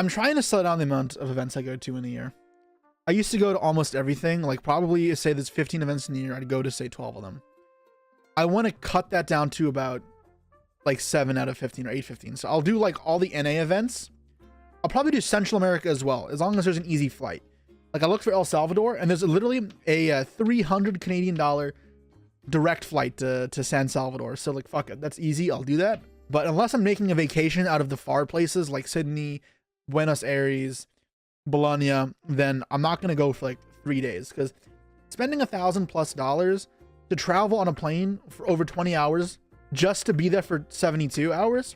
I'm trying to slow down the amount of events I go to in a year. I used to go to almost everything. Like probably say there's 15 events in a year, I'd go to say 12 of them. I want to cut that down to about like 7 out of 15 or 8-15. So I'll do like all the NA events. I'll probably do Central America as well, as long as there's an easy flight. Like I looked for El Salvador, and there's literally a 300 Canadian dollar direct flight to San Salvador. So like, fuck it, that's easy. I'll do that. But unless I'm making a vacation out of the far places like Sydney, Buenos Aires, Bologna, then I'm not going to go for like 3 days, because spending $1,000+ to travel on a plane for over 20 hours just to be there for 72 hours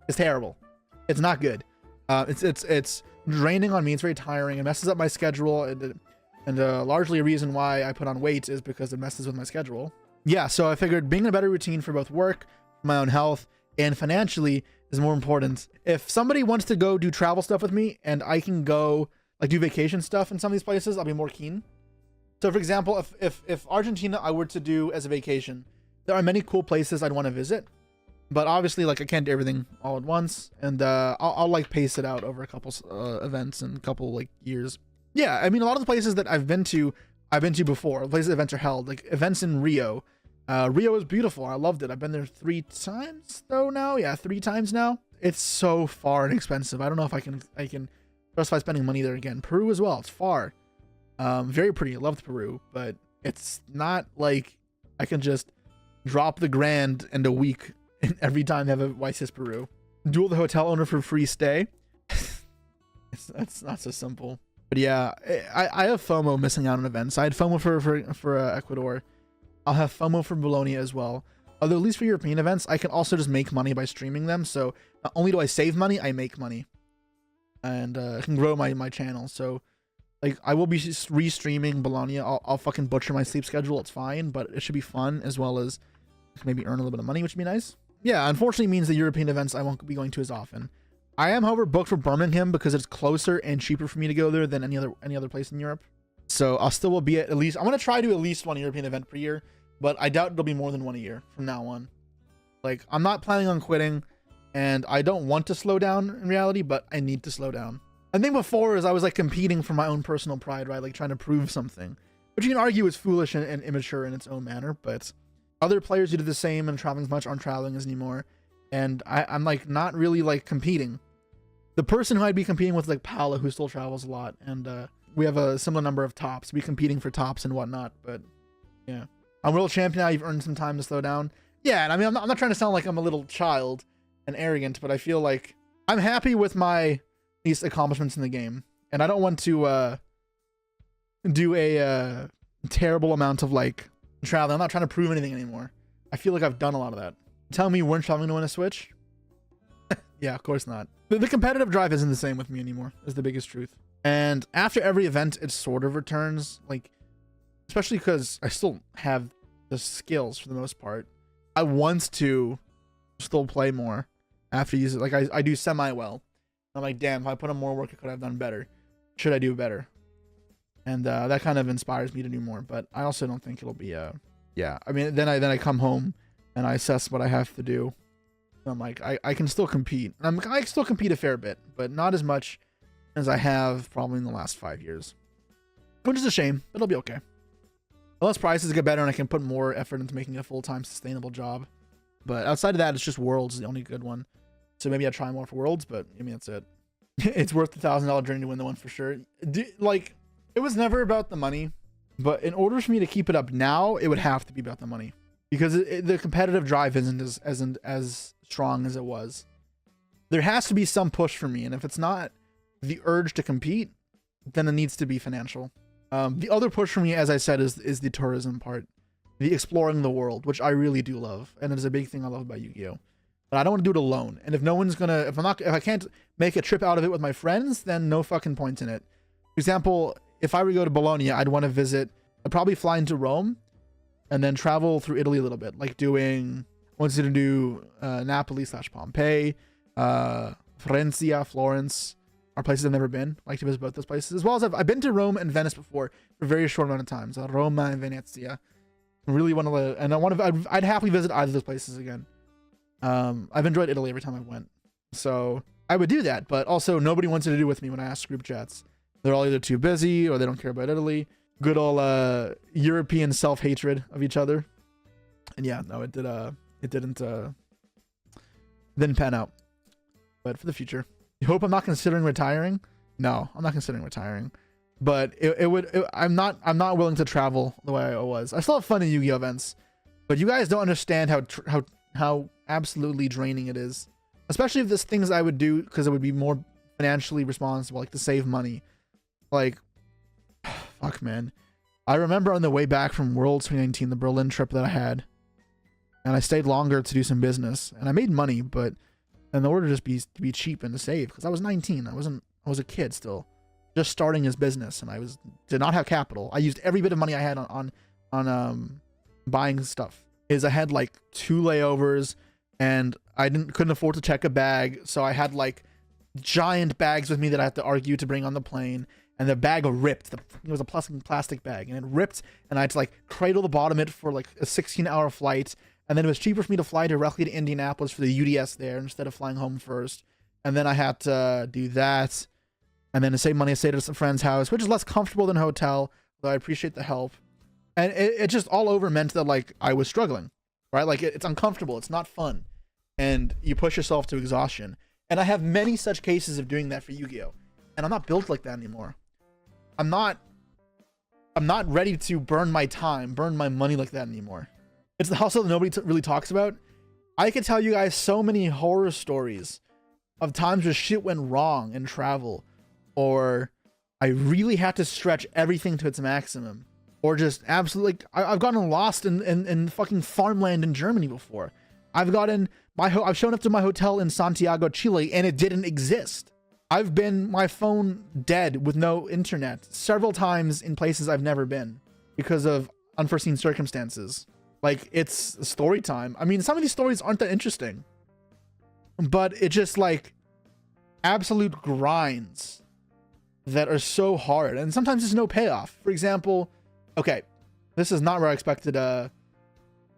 is terrible. It's not good. It's draining on me. It's very tiring. It messes up my schedule, and largely a reason why I put on weight is because it messes with my schedule. Yeah, so I figured being in a better routine for both work, my own health, and financially is more important. If somebody wants to go do travel stuff with me and I can go like do vacation stuff in some of these places, I'll be more keen. So for example, if Argentina I were to do as a vacation, there are many cool places I'd want to visit, but obviously like I can't do everything all at once, and I'll like pace it out over a couple events and a couple like years. Yeah, I mean, a lot of the places that I've been to before. The places events are held, like events in Rio. Rio is beautiful. I loved it. I've been there 3 times though now. Yeah, 3 times now. It's so far and expensive. I don't know if I can justify spending money there again. Peru as well. It's far. Very pretty. I loved Peru, but it's not like I can just drop the grand and a week and every time I have a Wysis Peru. Duel the hotel owner for free stay. It's not so simple. But yeah, I have FOMO missing out on events. I had FOMO for Ecuador. I'll have FOMO for Bologna as well. Although at least for European events, I can also just make money by streaming them. So not only do I save money, I make money. And I can grow my channel. So like I will be re-streaming Bologna. I'll fucking butcher my sleep schedule. It's fine, but it should be fun, as well as maybe earn a little bit of money, which would be nice. Yeah, unfortunately means the European events I won't be going to as often. I am, however, booked for Birmingham because it's closer and cheaper for me to go there than any other place in Europe. So I'll still will be at least, I'm going to try to do at least 1 European event per year, but I doubt it'll be more than 1 a year from now on. Like, I'm not planning on quitting, and I don't want to slow down in reality, but I need to slow down. I think before is I was like competing for my own personal pride, right? Like trying to prove something, which you can argue is foolish and immature in its own manner, but other players who do the same and traveling as much aren't traveling as anymore. And I'm like not really like competing. The person who I'd be competing with, like Paula, who still travels a lot, and we have a similar number of tops. We're competing for tops and whatnot, but yeah. I'm world champion now. You've earned some time to slow down. Yeah, and I mean, I'm not trying to sound like I'm a little child and arrogant, but I feel like I'm happy with these accomplishments in the game, and I don't want to do a terrible amount of like traveling. I'm not trying to prove anything anymore. I feel like I've done a lot of that. Tell me you weren't traveling to win a Switch? Yeah, of course not. The competitive drive isn't the same with me anymore, is the biggest truth. And after every event, it sort of returns, like, especially because I still have the skills for the most part. I want to still play more after using it. Like, I do semi-well. I'm like, damn, if I put in more work, I could have done better. Should I do better? And that kind of inspires me to do more. But I also don't think it'll be, yeah. I mean, then I come home and I assess what I have to do. I'm like, I can still compete. And I can still compete a fair bit, but not as much as I have probably in the last 5 years. Which is a shame, but it'll be okay. Unless prices get better and I can put more effort into making it a full-time sustainable job. But outside of that, it's just Worlds is the only good one. So maybe I'll try more for Worlds, but I mean, that's it. It's worth the $1,000 journey to win the one for sure. Like, it was never about the money, but in order for me to keep it up now, it would have to be about the money. Because the competitive drive isn't as strong as it was. There has to be some push for me, and if it's not the urge to compete, then it needs to be financial. The other push for me, as I said, is the tourism part, the exploring the world, which I really do love, and it is a big thing I love about Yu-Gi-Oh. But I don't want to do it alone, and if no one's gonna, if I can't make a trip out of it with my friends, then no fucking point in it. For example, if I were to go to Bologna, I'd want to visit. I'd probably fly into Rome, and then travel through Italy a little bit, like doing. I wanted to do Napoli/Pompeii, Florencia, Florence, are places I've never been. I like to visit both those places, as well as I've been to Rome and Venice before for a very short amount of time. So Roma and Venezia. I really want to, and I'd happily visit either of those places again. I've enjoyed Italy every time I went. So I would do that, but also nobody wanted to do with me when I asked group chats. They're all either too busy or they don't care about Italy. Good old European self-hatred of each other. And yeah, no, it didn't pan out. But for the future, you hope I'm not considering retiring. No, I'm not considering retiring. But I'm not willing to travel the way I was. I still have fun in Yu-Gi-Oh events, but you guys don't understand how absolutely draining it is. Especially if there's things I would do because it would be more financially responsible, like to save money. Like, fuck, man. I remember on the way back from Worlds 2019, the Berlin trip that I had, and I stayed longer to do some business, and I made money, but in order to just be cheap and to save, because I was 19, I was a kid still, just starting his business, and did not have capital. I used every bit of money I had on buying stuff. I had like 2 layovers, and I couldn't afford to check a bag, so I had like giant bags with me that I had to argue to bring on the plane. And the bag ripped. It was a plastic bag, and it ripped, and I had to like cradle the bottom of it for like a 16-hour flight. And then it was cheaper for me to fly directly to Indianapolis for the UDS there instead of flying home first. And then I had to do that, and then to save money, I stayed at some friend's house, which is less comfortable than a hotel, though I appreciate the help. And it just all over meant that like I was struggling, right? Like it's uncomfortable, it's not fun, and you push yourself to exhaustion. And I have many such cases of doing that for Yu-Gi-Oh, and I'm not built like that anymore. I'm not ready to burn my time, burn my money like that anymore. It's the hustle that nobody really talks about. I could tell you guys so many horror stories of times where shit went wrong in travel, or I really had to stretch everything to its maximum, or just absolutely, I've gotten lost in fucking farmland in Germany before. I've shown up to my hotel in Santiago, Chile, and it didn't exist. I've been my phone dead with no internet several times in places I've never been because of unforeseen circumstances. Like, it's story time. I mean, some of these stories aren't that interesting, but it just like absolute grinds that are so hard, and sometimes there's no payoff. For example, okay, this is not where I expected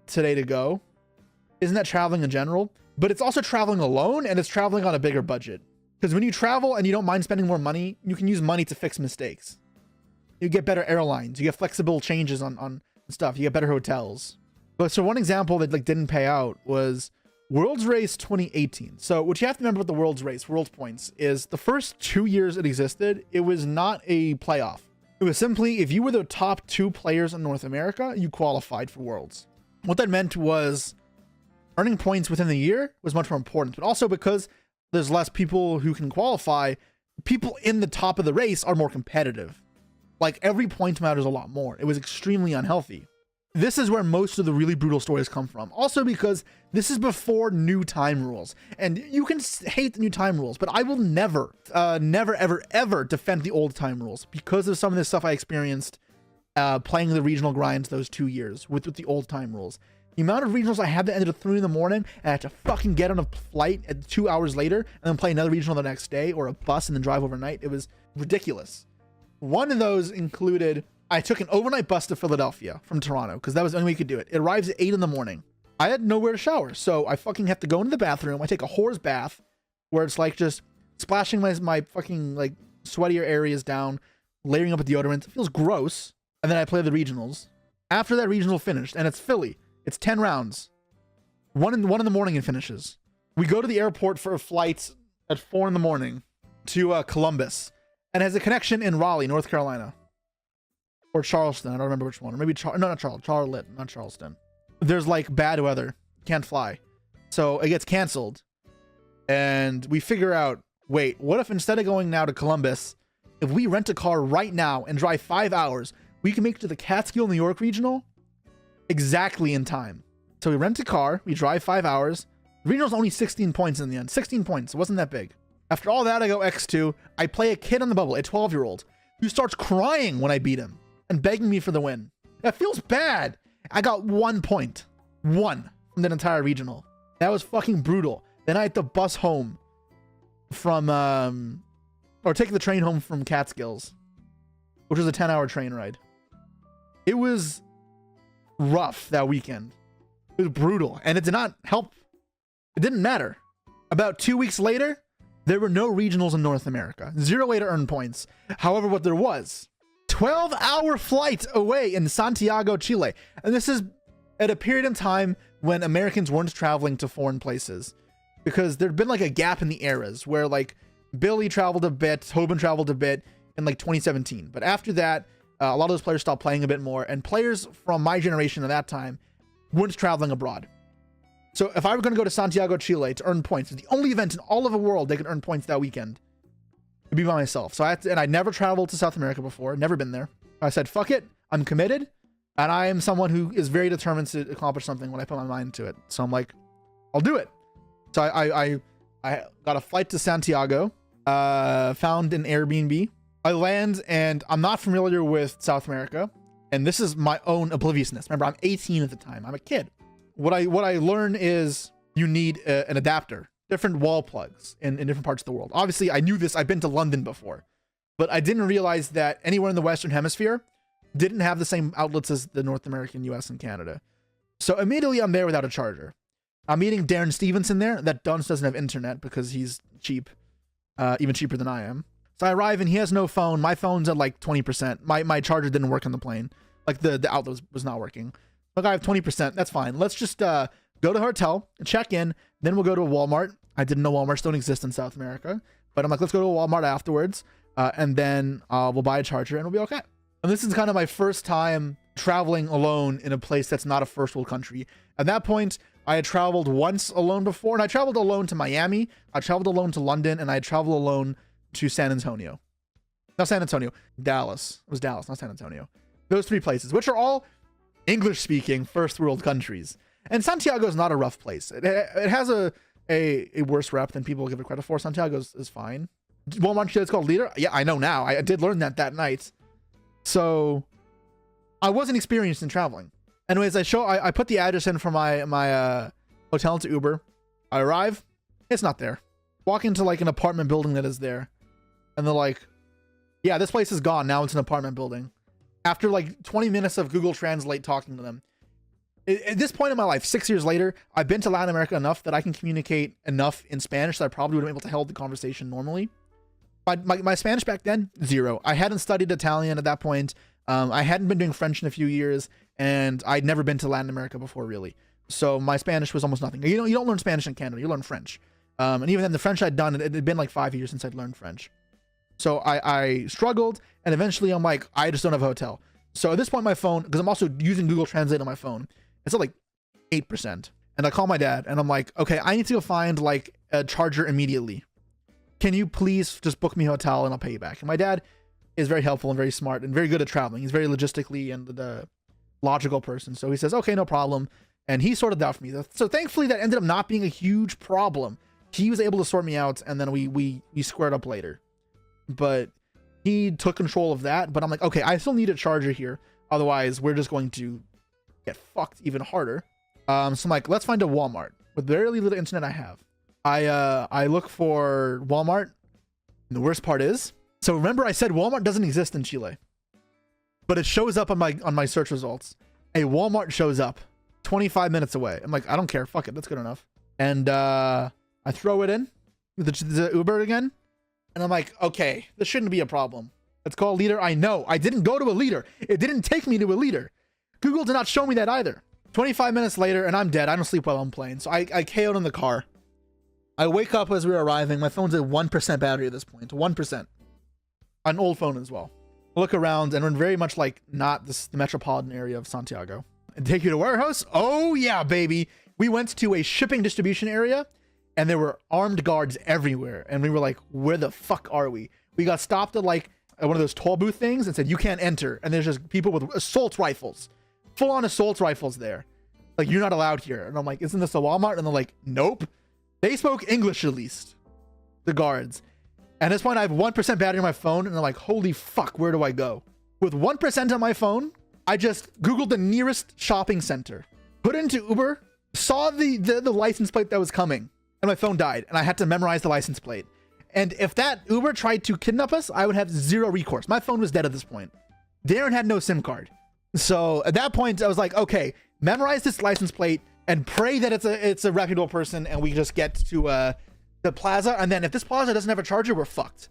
today to go. Isn't that traveling in general? But it's also traveling alone, and it's traveling on a bigger budget. Because when you travel and you don't mind spending more money, you can use money to fix mistakes. You get better airlines, you get flexible changes on stuff, you get better hotels. But so one example that like didn't pay out was Worlds Race 2018. So what you have to remember with the Worlds Race, Worlds Points, is the first 2 years it existed, it was not a playoff. It was simply, if you were the top 2 players in North America, you qualified for Worlds. What that meant was earning points within the year was much more important, but also because there's less people who can qualify, people in the top of the race are more competitive. Like, every point matters a lot more. It was extremely unhealthy. This is where most of the really brutal stories come from. Also because this is before new time rules. And you can hate the new time rules, but I will never, ever defend the old time rules because of some of this stuff I experienced playing the regional grinds those 2 years with the old time rules. The amount of regionals I had that ended at 3 in the morning, and I had to fucking get on a flight at 2 hours later and then play another regional the next day, or a bus and then drive overnight. It was ridiculous. One of those included, I took an overnight bus to Philadelphia from Toronto because that was the only way you could do it. It arrives at 8 in the morning. I had nowhere to shower, so I fucking have to go into the bathroom. I take a whore's bath where it's like just splashing my fucking like sweatier areas down, layering up with deodorant. It feels gross. And then I play the regionals. After that regional finished, and it's Philly. It's 10 rounds. One in the morning it finishes. We go to the airport for a flight at 4 in the morning to Columbus, and has a connection in Raleigh, North Carolina, or Charleston. I don't remember which one. Or maybe Charlotte, not Charleston. There's like bad weather, can't fly, so it gets canceled. And we figure out, wait, what if instead of going now to Columbus, if we rent a car right now and drive 5 hours, we can make it to the Catskill, New York regional exactly in time. So we rent a car, we drive 5 hours. The regional's only 16 points in the end. 16 points, it wasn't that big. After all that, I go X2. I play a kid on the bubble, a 12-year-old, who starts crying when I beat him and begging me for the win. That feels bad. I got 1 point. 1 from that entire regional. That was fucking brutal. Then I had to bus home from, or take the train home from Catskills, which was a 10-hour train ride. It was rough that weekend. It was brutal, and it did not help. It didn't matter. About 2 weeks later, There were no regionals in North America. 0 way to earn points. However, what there was, 12-hour flight away in Santiago, Chile. And this is at a period in time when Americans weren't traveling to foreign places, because there'd been like a gap in the eras where like Billy traveled a bit, Tobin traveled a bit in like 2017. But after that, a lot of those players stopped playing a bit more, and players from my generation at that time weren't traveling abroad. So if I were going to go to Santiago, Chile to earn points, the only event in all of the world they could earn points that weekend, it'd be by myself. So and I never traveled to South America before, never been there. I said, fuck it, I'm committed, and I am someone who is very determined to accomplish something when I put my mind to it. So I'm like, I'll do it. So I got a flight to Santiago, found an Airbnb. I land, and I'm not familiar with South America, and this is my own obliviousness. Remember, I'm 18 at the time. I'm a kid. What I learn is you need an adapter, different wall plugs in different parts of the world. Obviously, I knew this. I've been to London before, but I didn't realize that anywhere in the Western Hemisphere didn't have the same outlets as the North American, US, and Canada. So immediately I'm there without a charger. I'm meeting Darren Stevenson there. That dunce doesn't have internet because he's cheap, even cheaper than I am. So I arrive and he has no phone. My phone's at like 20%. My charger didn't work on the plane. Like the outlet was not working. Look, I have 20%. That's fine. Let's just go to the hotel, check in. Then we'll go to a Walmart. I didn't know Walmarts don't exist in South America, but I'm like, let's go to a Walmart afterwards. And then we'll buy a charger and we'll be okay. And this is kind of my first time traveling alone in a place that's not a first world country. At that point, I had traveled once alone before, and I traveled alone to Miami. I traveled alone to London, and I traveled alone to San Antonio. Not San Antonio, Dallas. It was Dallas, not San Antonio. Those 3 places, which are all English-speaking first world countries. And Santiago is not a rough place. It has a worse rep than people give it credit for. Santiago is fine. Walmart Chile, it's called Leader. Yeah, I know now. I did learn that night. So I wasn't experienced in traveling. Anyways, I put the address in for my hotel into Uber. I arrive, it's not there. Walk into like an apartment building that is there, and they're like, yeah, this place is gone. Now it's an apartment building. After like 20 minutes of Google Translate talking to them. At this point in my life, 6 years later, I've been to Latin America enough that I can communicate enough in Spanish that I probably would have been able to hold the conversation normally. My Spanish back then, 0. I hadn't studied Italian at that point. I hadn't been doing French in a few years, and I'd never been to Latin America before, really. So my Spanish was almost nothing. You don't learn Spanish in Canada, you learn French. And even then, the French I'd done, it had been like 5 years since I'd learned French. So I struggled, and eventually I'm like, I just don't have a hotel. So at this point, my phone, because I'm also using Google Translate on my phone, it's at like 8%. And I call my dad, and I'm like, okay, I need to go find like a charger immediately. Can you please just book me a hotel and I'll pay you back? And my dad is very helpful and very smart and very good at traveling. He's very logistically and the logical person. So he says, okay, no problem. And he sorted that out for me. So thankfully that ended up not being a huge problem. He was able to sort me out, and then we squared up later. But he took control of that. But I'm like, okay, I still need a charger here. Otherwise, we're just going to get fucked even harder. So I'm like, let's find a Walmart with very little internet I have. I look for Walmart. And the worst part is, so remember I said Walmart doesn't exist in Chile, but it shows up on my search results. A Walmart shows up 25 minutes away. I'm like, I don't care. Fuck it. That's good enough. And I throw it in the Uber again. And I'm like, okay, this shouldn't be a problem. It's called Leader. I know. I didn't go to a Leader. It didn't take me to a Leader. Google did not show me that either. 25 minutes later, and I'm dead. I don't sleep well on planes. So I KO'd in the car. I wake up as we're arriving. My phone's at 1% battery at this point. 1%. An old phone as well. I look around, and we're very much like not the metropolitan area of Santiago. And take you to a warehouse? Oh yeah, baby. We went to a shipping distribution area, and there were armed guards everywhere. And we were like, where the fuck are we? We got stopped at like one of those toll booth things and said, you can't enter. And there's just people with assault rifles. Full-on assault rifles there. Like, you're not allowed here. And I'm like, isn't this a Walmart? And they're like, nope. They spoke English at least. The guards. And at this point, I have 1% battery on my phone. And I'm like, holy fuck, where do I go? With 1% on my phone, I just Googled the nearest shopping center. Put it into Uber. Saw the license plate that was coming. And my phone died. And I had to memorize the license plate. And if that Uber tried to kidnap us, I would have zero recourse. My phone was dead at this point. Darren had no SIM card. So at that point, I was like, okay, memorize this license plate and pray that it's a reputable person, and we just get to the plaza, and then if this plaza doesn't have a charger, we're fucked.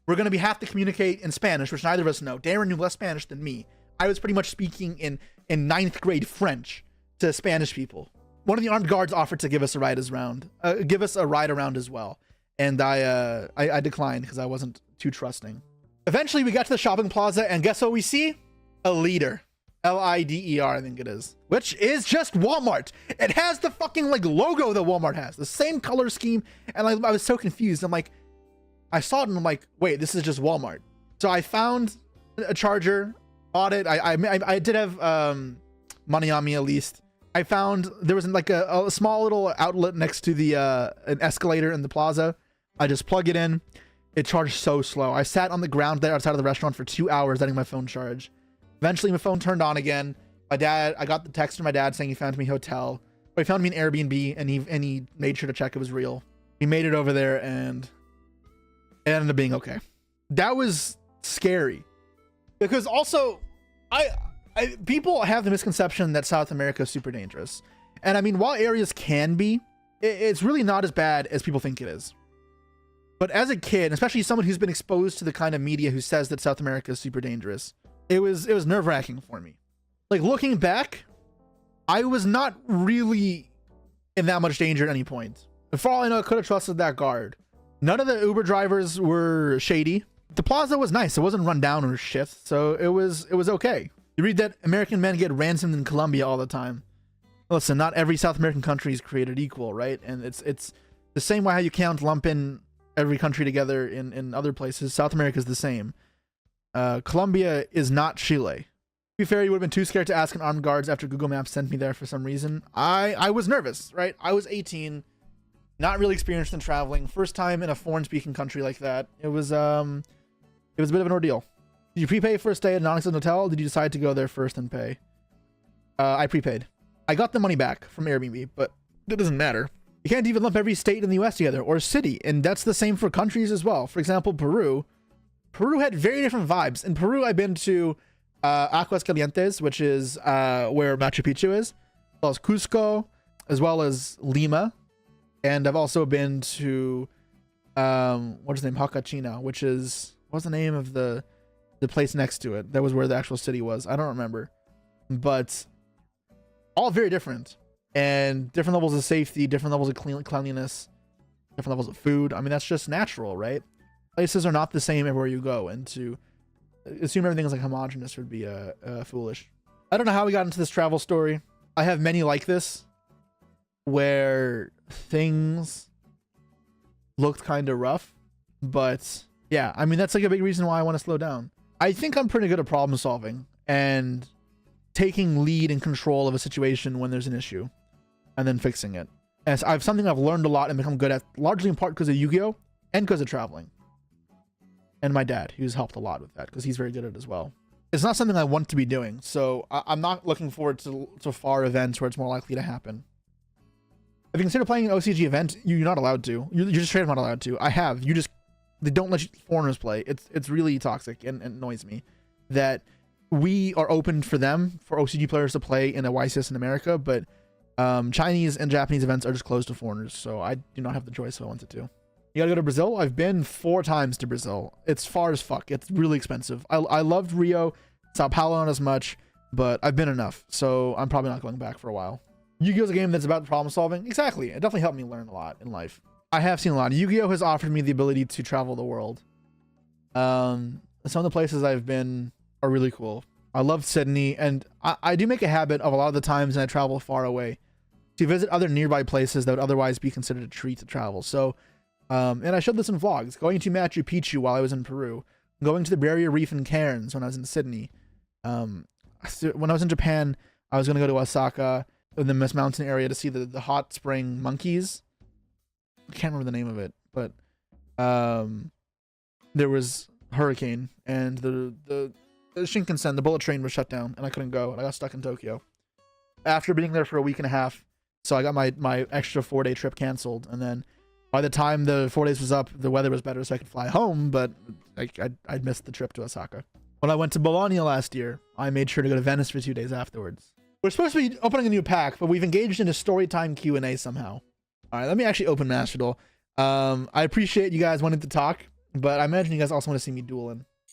We're going to have to communicate in Spanish, which neither of us know. Darren knew less Spanish than me. I was pretty much speaking in 9th grade French to Spanish people. One of the armed guards offered to give us a ride around as well. And I declined because I wasn't too trusting. Eventually, we got to the shopping plaza, and guess what we see? A leader. L-I-D-E-R, I think it is. Which is just Walmart. It has the fucking, like, logo that Walmart has. The same color scheme. And I was so confused. I'm like, I saw it and I'm like, wait, this is just Walmart. So I found a charger, bought it. I did have money on me at least. I found there was like a small little outlet next to the an escalator in the plaza. I just plug it in. It charged so slow. I sat on the ground there outside of the restaurant for 2 hours letting my phone charge. Eventually my phone turned on again. I got the text from my dad saying he found me a hotel. But he found me an Airbnb and he made sure to check it was real. He made it over there and it ended up being okay. That was scary. Because also people have the misconception that South America is super dangerous. And I mean, while areas can be, it's really not as bad as people think it is. But as a kid, especially someone who's been exposed to the kind of media who says that South America is super dangerous, it was nerve-wracking for me. Like, looking back, I was not really in that much danger at any point. And for all I know, I could have trusted that guard. None of the Uber drivers were shady. The plaza was nice. It wasn't run down or shit, so it was okay. You read that American men get ransomed in Colombia all the time. Listen, not every South American country is created equal, right? And it's the same way how you can't lump in every country together in other places. South America is the same. Colombia is not Chile. To be fair, you would have been too scared to ask an armed guards after Google Maps sent me there for some reason. I was nervous, right? I was 18, not really experienced in traveling. First time in a foreign-speaking country like that. It was a bit of an ordeal. Did you prepay for a stay at a non-existent hotel? Or did you decide to go there first and pay? I prepaid. I got the money back from Airbnb, but it doesn't matter. You can't even lump every state in the US together, or city, and that's the same for countries as well. For example, Peru. Peru had very different vibes. In Peru, I've been to Aguas Calientes, which is where Machu Picchu is, as well as Cusco, as well as Lima, and I've also been to what's the name, Hakachina, which is, what's the name of the place next to it? That was where the actual city was. I don't remember, but all very different, and different levels of safety, different levels of cleanliness, different levels of food. I mean, that's just natural, right? Places are not the same everywhere you go, and to assume everything is like homogenous would be foolish. I don't know how we got into this travel story. I have many like this where things looked kind of rough, but yeah, I mean, that's like a big reason why I want to slow down. I think I'm pretty good at problem solving and taking lead and control of a situation when there's an issue and then fixing it. And it's something I've learned a lot and become good at, largely in part because of Yu-Gi-Oh and because of traveling. And my dad, who's helped a lot with that because he's very good at it as well. It's not something I want to be doing, so I'm not looking forward to far events where it's more likely to happen. If you consider playing an OCG event, you're not allowed to. You're just straight up not allowed to. I have. They don't let foreigners play. It's really toxic and annoys me that we are open for OCG players to play in a YCS in America, but Chinese and Japanese events are just closed to foreigners, so I do not have the choice if I wanted to. You gotta go to Brazil? I've been 4 times to Brazil. It's far as fuck. It's really expensive. I loved Rio, Sao Paulo not as much, but I've been enough, so I'm probably not going back for a while. Yu-Gi-Oh is a game that's about problem solving. Exactly. It definitely helped me learn a lot in life. I have seen a lot. Yu-Gi-Oh has offered me the ability to travel the world. Some of the places I've been are really cool. I love Sydney, and I do make a habit of a lot of the times when I travel far away to visit other nearby places that would otherwise be considered a treat to travel. So, and I showed this in vlogs, going to Machu Picchu while I was in Peru, going to the Barrier Reef in Cairns when I was in Sydney. When I was in Japan, I was going to go to Osaka in the Miss Mountain area to see the hot spring monkeys. I can't remember the name of it, but there was a hurricane and the Shinkansen, the bullet train, was shut down and I couldn't go and I got stuck in Tokyo after being there for a week and a half. So I got my extra 4-day trip canceled, and then by the time the 4 days was up, the weather was better so I could fly home, but I'd missed the trip to Osaka. When I went to Bologna last year, I made sure to go to Venice for 2 days afterwards. We're supposed to be opening a new pack, but we've engaged in a story time Q&A somehow. All right, let me actually open Master Duel. I appreciate you guys wanting to talk, but I imagine you guys also want to see me dueling.